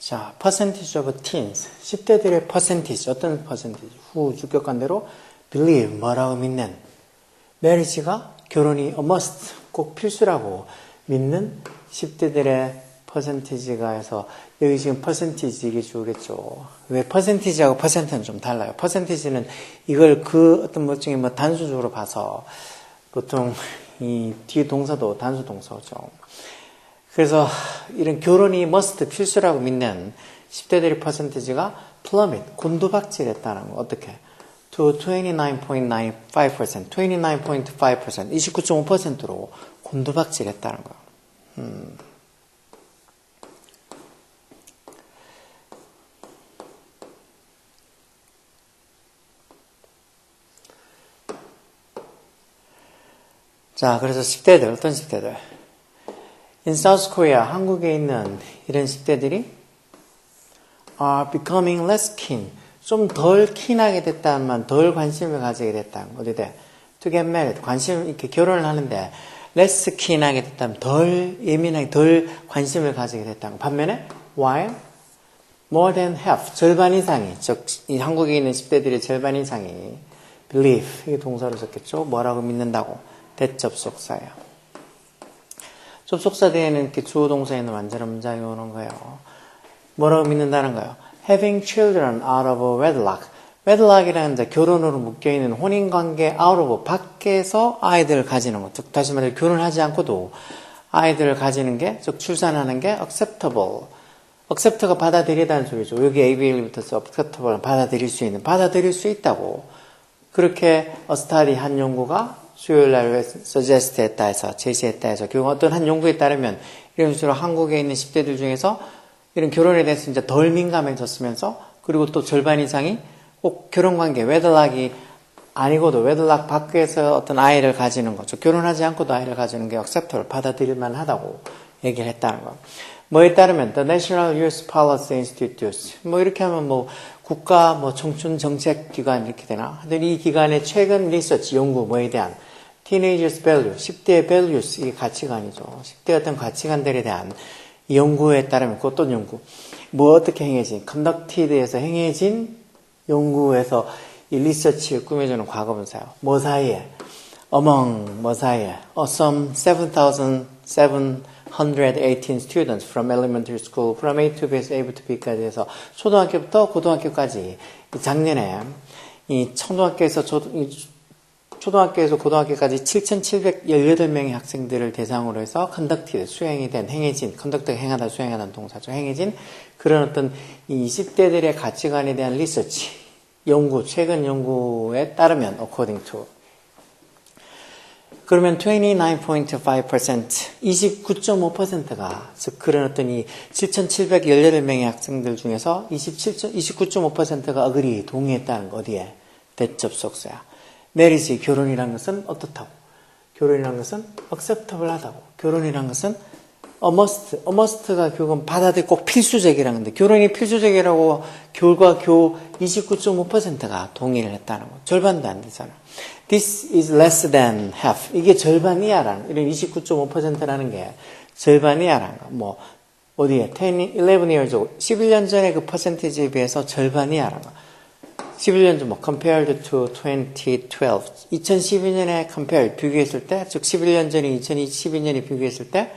자, percentage of teens. 10대들의 percentage. 어떤 percentage? 후 주격관대로 believe, 뭐라고 믿는. marriage가 결혼이 a must, 꼭 필수라고 믿는 10대들의 퍼센티지가 해서 여기 지금 퍼센티지 이게 주겠죠. 왜 퍼센티지하고 퍼센트는 좀 달라요. 퍼센티지는 이걸 그 어떤 것 중에 뭐 단수적으로 봐서 보통 이 뒤에 동사도 단수 동사죠. 그래서 이런 결혼이 must 필수라고 믿는 10대들의 퍼센티지가 plummet 곤두박질했다는 거. 어떻게? to 29.95%, 29.5%, 29.5%로 곤두박질했다는 거. 자, 그래서 10대들, 어떤 10대들? In South Korea, 한국에 있는 이런 10대들이 are becoming less keen, 좀 덜 킨하게 됐다면 덜 관심을 가지게 됐다. 어디 돼? To get married, 관심, 이렇게 결혼을 하는데 less keen하게 됐다면 덜 예민하게, 덜 관심을 가지게 됐다. 반면에 while more than half, 절반 이상이, 즉, 이 한국에 있는 10대들의 절반 이상이 believe, 이게 동사로 썼겠죠? 뭐라고 믿는다고? 대접속사예요. 접속사 뒤에는 이렇게 주어 동사에 있는 완전한 문장이 오는 거예요. 뭐라고 믿는다는 거예요? Having children out of wedlock. wedlock이라는 이제 결혼으로 묶여있는 혼인관계 out of, 밖에서 아이들을 가지는 것. 즉, 다시 말해 결혼하지 않고도 아이들을 가지는 게, 즉 출산하는 게 acceptable. accept가 받아들이다는 소리죠. 여기 ABL부터 써 acceptable은 받아들일 수 있는, 받아들일 수 있다고. 그렇게 study 한 연구가 수요일날 suggest 했다 해서, 제시했다 해서, 결국 어떤 한 연구에 따르면 이런 식으로 한국에 있는 10대들 중에서 이런 결혼에 대해서 이제 덜 민감해졌으면서, 그리고 또 절반 이상이 꼭 결혼관계, wedlock이 아니고도 wedlock 밖에서 어떤 아이를 가지는 것, 즉 결혼하지 않고도 아이를 가지는 게 acceptable, 받아들일만 하다고 얘기를 했다는 거. 뭐에 따르면 the National Youth Policy Institute, 뭐 이렇게 하면 뭐 국가 뭐 청춘 정책 기관 이렇게 되나? 근데 이 기관의 최근 리서치 연구 뭐에 대한 teenagers value, 10대의 values, 이게 가치관이죠. 10대 어떤 가치관들에 대한 연구에 따르면 그 어떤 연구, 뭐 어떻게 행해진, conducted에서 행해진 연구에서 이 리서치를 꾸며주는 과거분사예요. 뭐 사이에, among 뭐 사이에, some 7,718 students from elementary school, from A to B에서 A to B까지 해서 초등학교부터 고등학교까지 작년에 이 초등학교에서 고등학교까지 7,718명의 학생들을 대상으로 해서 conducted, 수행이 된, 행해진, conduct가 행하다, 수행하다는 동사죠. 행해진 그런 어떤 이 20대들의 가치관에 대한 리서치, 연구, 최근 연구에 따르면 according to 그러면 29.5%, 29.5%가 즉 그런 어떤 이 7,718명의 학생들 중에서 29.5%가 agree, 동의했다는 거. 어디에? 대접속사야. marriage, 결혼이란 것은 어떻다고? 결혼이란 것은 acceptable 하다고. 결혼이란 것은 a must가 결국은 받아들일 꼭 필수적이라는 건데, 결혼이 필수적이라고 결과 29.5%가 동의를 했다는 거. 절반도 안 되잖아. This is less than half. 이게 절반 이하라는, 이런 29.5%라는 게 절반 이하라는 거. 뭐, 어디에? 11 years ago. 11년 전에 그 퍼센티지에 비해서 절반 이하라는 거. 11년 전, 뭐, compared to 2012. 2012년에 compare, 비교했을 때, 즉 11년 전이 2012년에 비교했을 때,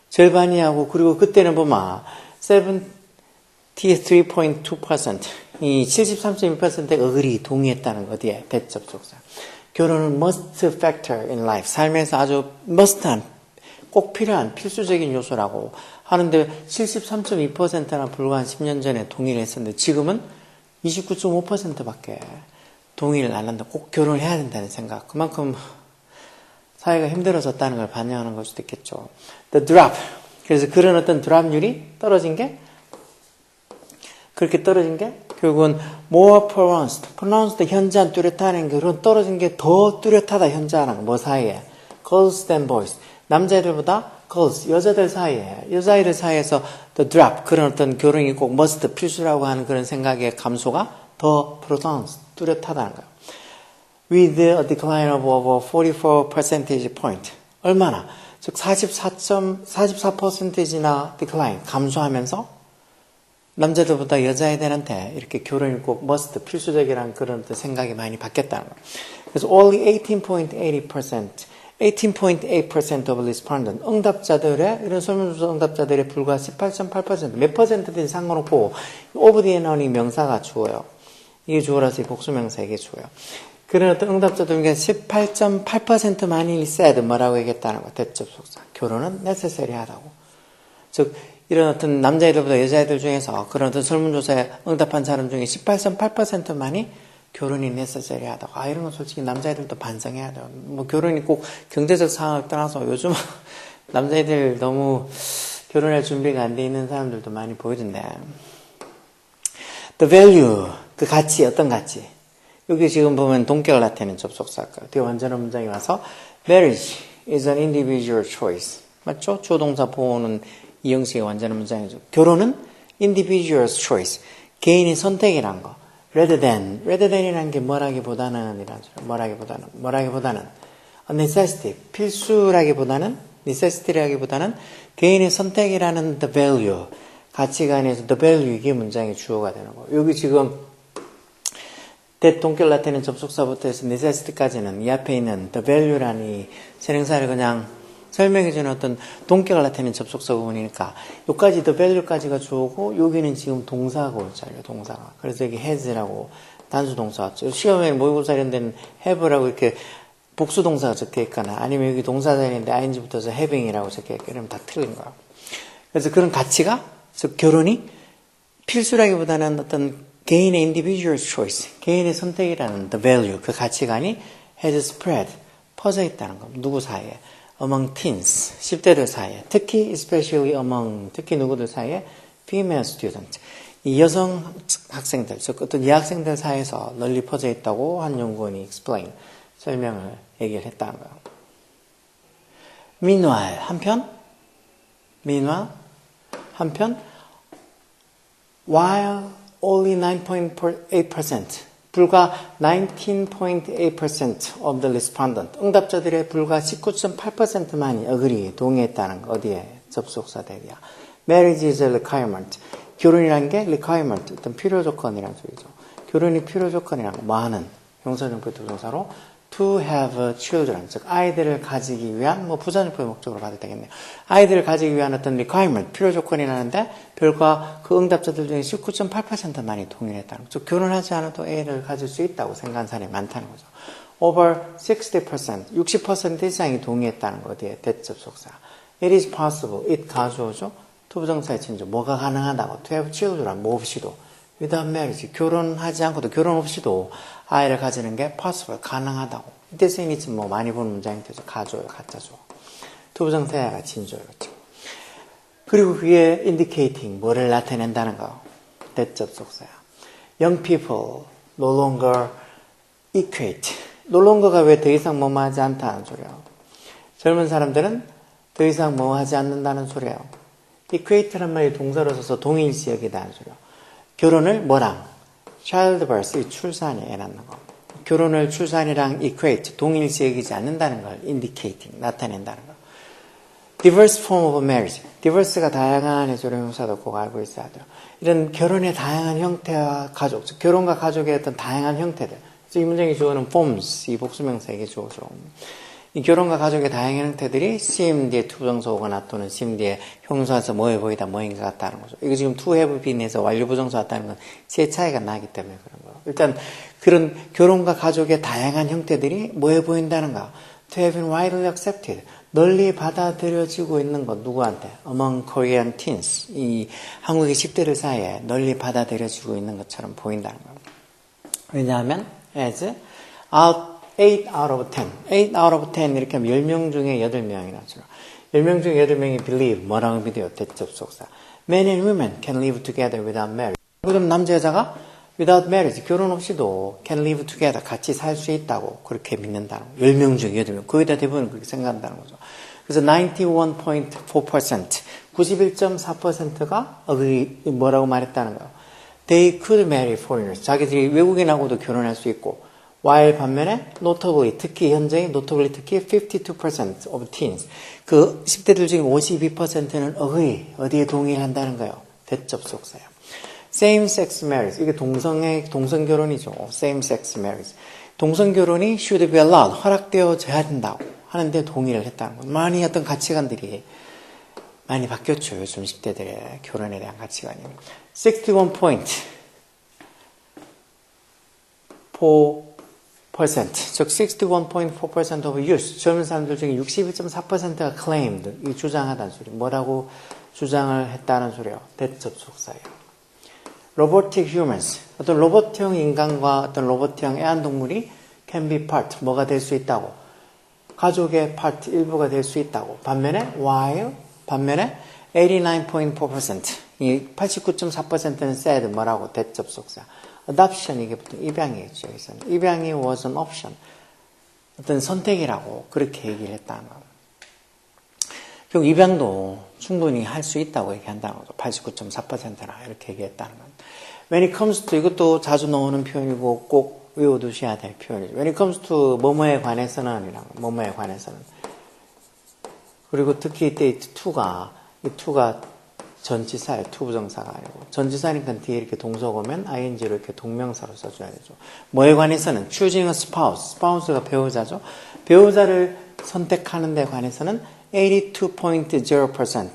절반 이하고, 그리고 그때는 보면, 73.2%. 이 73.2%가 agree, 동의했다는 거. 어디에? 대접속사. 결혼은 must factor in life. 삶에서 아주 must한, 꼭 필요한 필수적인 요소라고 하는데 73.2%나 불과 한 10년 전에 동의를 했었는데 지금은 29.5%밖에 동의를 안 한다. 꼭 결혼해야 된다는 생각. 그만큼 사회가 힘들어졌다는 걸 반영하는 걸 수도 있겠죠. The drop. 그래서 그런 어떤 드랍률이 떨어진 게 그렇게 떨어진 게 결국은 more pronounced 현저한 뚜렷하는 그런 떨어진 게 더 뚜렷하다 현저하는 뭐 사이에 girls than boys 남자애들보다 girls 여자들 사이에 여자아이들 사이에서 the drop 그런 어떤 결혼이 꼭 must 필수라고 하는 그런 생각의 감소가 더 pronounced 뚜렷하다는 거예요. With a decline of over 44 percentage point 얼마나 즉 44%나 decline 감소하면서 남자들보다 여자애들한테 이렇게 결혼이 꼭 must, 필수적이라는 그런 생각이 많이 바뀌었다는 거예요. 그래서 only 18.8% of respondents, 응답자들의, 이런 설문조사 응답자들의 불과 18.8%, 몇 퍼센트든지 상관없고, of 뒤에 나오는 이 명사가 주어요. 이게 주어라서 이 복수명사 이게 주어요. 그런 어떤 응답자들 중에 18.8%만이 said 뭐라고 얘기했다는 거, 대접속사. 결혼은 necessary 하다고. 즉, 이런 어떤 남자애들보다 여자애들 중에서 그런 어떤 설문조사에 응답한 사람 중에 18.8%만이 결혼이 necessary 하다고. 아, 이런 건 솔직히 남자애들도 반성해야 돼요. 뭐 결혼이 꼭 경제적 상황을 떠나서 요즘 남자애들 너무 결혼할 준비가 안 돼 있는 사람들도 많이 보이던데. The value, 그 가치, 어떤 가치? 여기 지금 보면 동격을 나타내는 접속사일까요? 뒤에 완전한 문장이 와서 Marriage is an individual choice. 맞죠? 주어동사 보호는 이 형식의 완전한 문장이죠. 결혼은 individual's choice. 개인의 선택이란 거. rather than이라는 게 뭐라기보다는 a necessity, necessity라기보다는 개인의 선택이라는 the value, 가치관에서 the value, 이게 문장의 주어가 되는 거예요. 여기 지금 동격 나타내는 접속사부터 해서 necessity까지는 이 앞에 있는 the valu라는 이 선행사를 그냥 설명해주는 어떤 동격을 나타내는 접속사 부분이니까 여기까지 the value까지가 주어고 여기는 지금 동사가 올 자리예요. 동사가. 그래서 여기 has라고 단수 동사 왔죠. 시험에 모의고사 이런 데는 have라고 이렇게 복수 동사가 적혀 있거나 아니면 여기 동사 자리인데 ing 붙어서 having이라고 적혀 있거나 이러면 다 틀린 거예요. 그래서 그런 가치가, 즉 결혼이 필수라기보다는 어떤 개인의 individual choice, 개인의 선택이라는 the value, 그 가치관이 has spread, 퍼져 있다는 거. 누구 사이에? among teens, 10대들 사이에. 특히 특히 누구들 사이에? female student. 이 여성 학생들, 즉 어떤 여학생들 사이에서 널리 퍼져 있다고 한 연구원이 explain, 설명을 얘기를 했다는 거예요. meanwhile, 한편, while only 9.8%, 불과 19.8% of the respondent, 응답자들의 불과 19.8%만이 agree, 동의했다는 거. 어디에? 접속사 대비야. Marriage is a requirement. 결혼이란 게 requirement, 어떤 필요 조건이란 소리죠. 결혼이 필요 조건이란 거. 뭐 하는? 형사정표 부동사로 to have children, 즉 아이들을 가지기 위한, 뭐 부자정표의 목적으로 봐도 되겠네요. 아이들을 가지기 위한 어떤 requirement, 필요 조건이라는데 별과 그 응답자들 중에 19.8%만이 동의했다는 거죠. 결혼하지 않아도 애를 가질 수 있다고 생각한 사람이 많다는 거죠. Over 60% 이상이 동의했다는 거. 어디에? 대접속사. It is possible, it 가주어죠. 투부정사의 친조, 뭐가 가능하다고. To have children, 뭐 없이도. without marriage, 결혼하지 않고도, 결혼 없이도 아이를 가지는 게 possible, 가능하다고. 이때 쓰인 이츠 뭐 많이 보는 문장이 되죠. 가줘요, 가짜죠. 투부정사가 진조요, 그렇죠. 그리고 위에 indicating, 뭐를 나타낸다는 거. 대접속사야. Young people no longer equate. no longer가 왜 더 이상 뭐뭐 하지 않다는 소리예요. 젊은 사람들은 더 이상 뭐 하지 않는다는 소리예요. equate란 말이 동사로 써서 동일시 여기다는 소리예요. 결혼을 뭐랑? childbirth, 출산이 애 낳는 거. 결혼을 출산이랑 equate, 동일시 여기지 않는다는 걸 indicating, 나타낸다는 거. diverse form of marriage. diverse가 다양한 해조의 형사도 꼭 알고 있어야 돼요. 이런 결혼의 다양한 형태와 가족, 즉 결혼과 가족의 어떤 다양한 형태들. 이 문장이 주어는 forms, 이 복수명사에게 주어죠. 이 결혼과 가족의 다양한 형태들이 sim 뒤에 투부정사 오거나 또는 sim 뒤에 형사에서 뭐해 보이다, 뭐인 것 같다는 거죠. 이거 지금 to have been에서 완료부정사 왔다는 건 제 차이가 나기 때문에 그런 거예요. 일단 그런 결혼과 가족의 다양한 형태들이 뭐해 보인다는가? To have been widely accepted. 널리 받아들여지고 있는 것. 누구한테? Among Korean teens. 이 한국의 10대들 사이에 널리 받아들여지고 있는 것처럼 보인다는 거예요. 왜냐하면 as 8 out of 10. 8 out of 10 이렇게 하면 10명 중에 8명이 나죠. 10명 중에 8명이 believe. 뭐라고 믿어요? 대접속사. Men and women can live together without marriage. 그럼 남자 여자가 without marriage, 결혼 없이도 can live together, 같이 살 수 있다고 그렇게 믿는다는 거예요. 10명 중에 8명. 거의 다 대부분 그렇게 생각한다는 거죠. 그래서 91.4%, 91.4%가 뭐라고 말했다는 거예요. They could marry foreigners. 자기들이 외국인하고도 결혼할 수 있고, while 반면에 notably, 특히 52% of teens, 그 10대들 중에 52%는 agree, 어디에 동의를 한다는 거예요. 대접속사예요. same-sex marriage. 이게 동성 결혼이죠. same-sex marriage. 동성 결혼이 should be allowed. 허락되어져야 된다고 하는데 동의를 했다는 거예요. 많이 어떤 가치관들이 많이 바뀌었죠. 요즘 10대들의 결혼에 대한 가치관이. 61.4%, 즉 61.4% of youth, 젊은 사람들 중에 61.4%가 claimed, 이 주장하다는 소리. 뭐라고 주장을 했다는 소리요? 대접속사예요. robotic humans, 어떤 로봇형 인간과 어떤 로봇형 애완동물이 can be part, 뭐가 될 수 있다고. 가족의 part, 일부가 될 수 있다고. 반면에 89.4%, 이 89.4%는 said, 뭐라고? 대접속사. adoption, 이게 보통 입양이겠죠. 여기서는. 입양이 was an option. 어떤 선택이라고 그렇게 얘기를 했다는 거예요. 결국 입양도 충분히 할 수 있다고 얘기한다는 거죠. 89.4%나 이렇게 얘기했다는 거예요. When it comes to, 이것도 자주 나오는 표현이고 꼭 외워두셔야 될 표현이죠. When it comes to 뭐뭐에 관해서는 이라고. 뭐뭐에 관해서는. 그리고 특히 이때 이 2가 전치사예요. 투부정사가 아니고. 전치사니까 뒤에 이렇게 동사가 오면 ing로 이렇게 동명사로 써줘야 되죠. 뭐에 관해서는 choosing a spouse. spouse가 배우자죠. 배우자를 선택하는 데 관해서는 82.0%.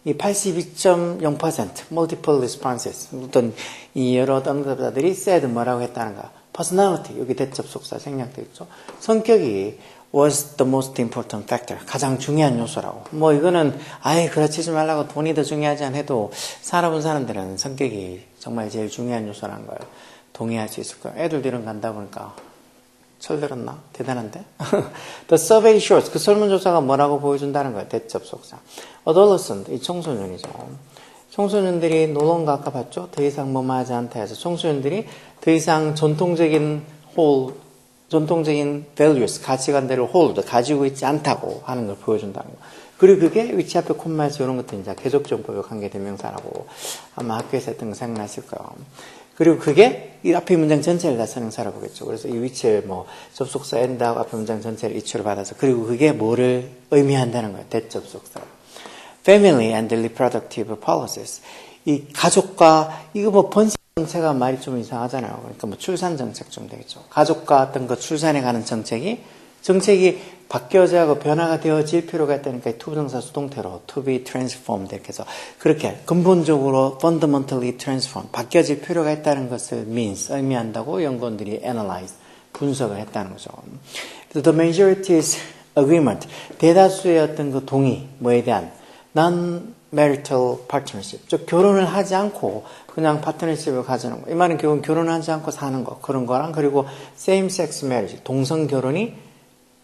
이 82.0% multiple responses. 어떤 이 여러 응답자들이 said 뭐라고 했다는가. personality. 여기 대접속사 생략되어 있죠. 성격이 was the most important factor. 가장 중요한 요소라고. 뭐 이거는 아예 그렇지 말라고 돈이 더 중요하지 않아도 살아본 사람들은 성격이 정말 제일 중요한 요소라는 걸 동의할 수 있을 거예요. 애들도 이런 간다 보니까 철들었나? 대단한데? The survey shows. 그 설문조사가 뭐라고 보여준다는 거예요. 대접속사. Adolescent. 이 청소년이죠. 청소년들이 노론가 아까 봤죠? 더 이상 뭐뭐하지 않다 해서 청소년들이 더 이상 전통적인 values, 가치관들을 hold, 가지고 있지 않다고 하는 걸 보여준다는 거. 그리고 그게 위치 앞에 콤마에서 이런 것도 이제 계속적법의 관계대명사라고 아마 학교에서 했던 거 생각나실 거예요. 그리고 그게 이 앞에 문장 전체를 다 선행사로 보겠죠. 그래서 이 위치에 뭐 접속사 end하고 앞에 문장 전체를 이치로 받아서 그리고 그게 뭐를 의미한다는 거예요. 대접속사. Family and reproductive policies. 이 가족과 이거 뭐 번식 정책가 말이 좀 이상하잖아요. 그러니까 뭐 출산 정책 좀 되겠죠. 가족과 어떤 거 출산에 관한 정책이 바뀌어져 하고 변화가 되어질 필요가 있다니까 투부정사 수동태로 to be transformed 이렇게 해서 그렇게 근본적으로 fundamentally transform 바뀌어질 필요가 있다는 것을 means 의미한다고 연구원들이 analyze 분석을 했다는 거죠. The majority's agreement 대다수의 어떤 그 동의 뭐에 대한 non-marital partnership 즉 결혼을 하지 않고 그냥 파트너십을 가지는 거. 이 말은 결혼하지 않고 사는 거 그런 거랑 그리고 same-sex marriage 동성 결혼이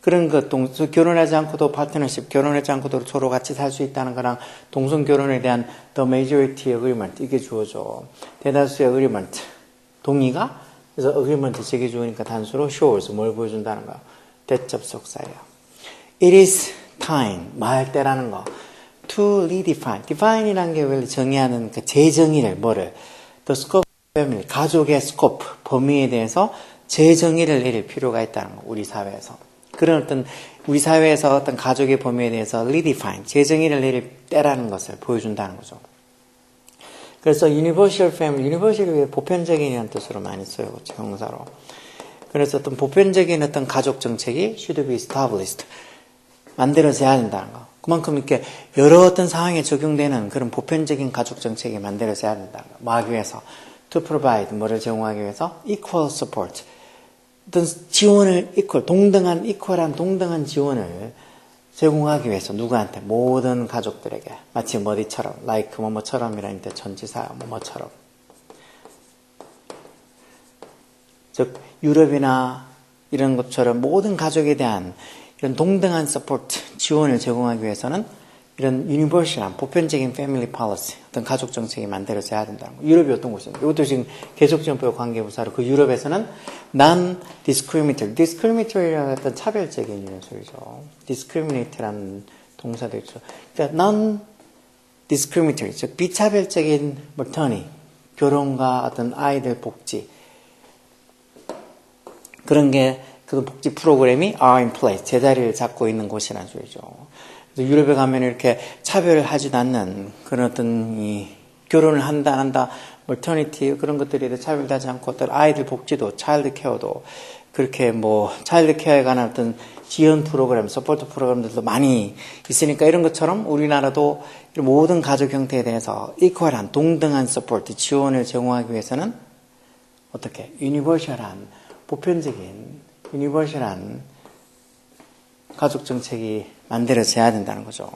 그런 것, 결혼하지 않고도 파트너십, 결혼하지 않고도 서로 같이 살 수 있다는 거랑 동성 결혼에 대한 the majority agreement 이게 주어져. 대다수의 agreement 동의가 그래서 agreement 제기 주어니까 단수로 shows 뭘 보여준다는 거야. 대접속사예요. It is time 말 때라는 거. To redefine. define이라는 게 원래 정의하는 그 재정의를 뭐를 the scope of family 가족의 scope 범위에 대해서 재정의를 내릴 필요가 있다는 거. 우리 사회에서. 그런 어떤 우리 사회에서 어떤 가족의 범위에 대해서 redefine, 재정의를 내릴 때라는 것을 보여준다는 거죠. 그래서 universal family, universal이 보편적인이라는 뜻으로 많이 써요. 형사로. 그래서 어떤 보편적인 어떤 가족 정책이 should be established, 만들어져야 된다는 거. 그만큼 이렇게 여러 어떤 상황에 적용되는 그런 보편적인 가족 정책이 만들어져야 된다는 거. 뭐 하기 위해서 to provide, 뭐를 제공하기 위해서 equal support, 어떤 지원을 동등한 지원을 제공하기 위해서 누구한테 모든 가족들에게 마치 뭐디처럼 like 뭐뭐처럼이라는 때 전치사 뭐뭐처럼 즉 유럽이나 이런 것처럼 모든 가족에 대한 이런 동등한 서포트 지원을 제공하기 위해서는 이런 유니버셜한 보편적인 패밀리 policy 어떤 가족 정책이 만들어져야 된다는 거. 유럽이 어떤 곳이냐? 이것도 지금 계속적법 관계부사로 그 유럽에서는 non-discriminatory, discriminatory라는 어떤 차별적인 이런 소리죠. discriminate라는 동사도 있죠. 그러니까 non-discriminatory, 즉 비차별적인 maternity, 결혼과 어떤 아이들 복지 그런 게 그 복지 프로그램이 are in place, 제자리를 잡고 있는 곳이라는 소리죠. 유럽에 가면 이렇게 차별을 하지도 않는 그런 어떤 이 결혼을 한다, 안 한다, 멀터니티 그런 것들에 대해 차별하지 않고 어떤 아이들 복지도, 차일드 케어도 그렇게 뭐 차일드 케어에 관한 어떤 지원 프로그램, 서포트 프로그램들도 많이 있으니까 이런 것처럼 우리나라도 모든 가족 형태에 대해서 이퀄한 동등한 서포트, 지원을 제공하기 위해서는 어떻게 유니버셜한, 보편적인 유니버셜한 가족 정책이 만들어져야 된다는 거죠.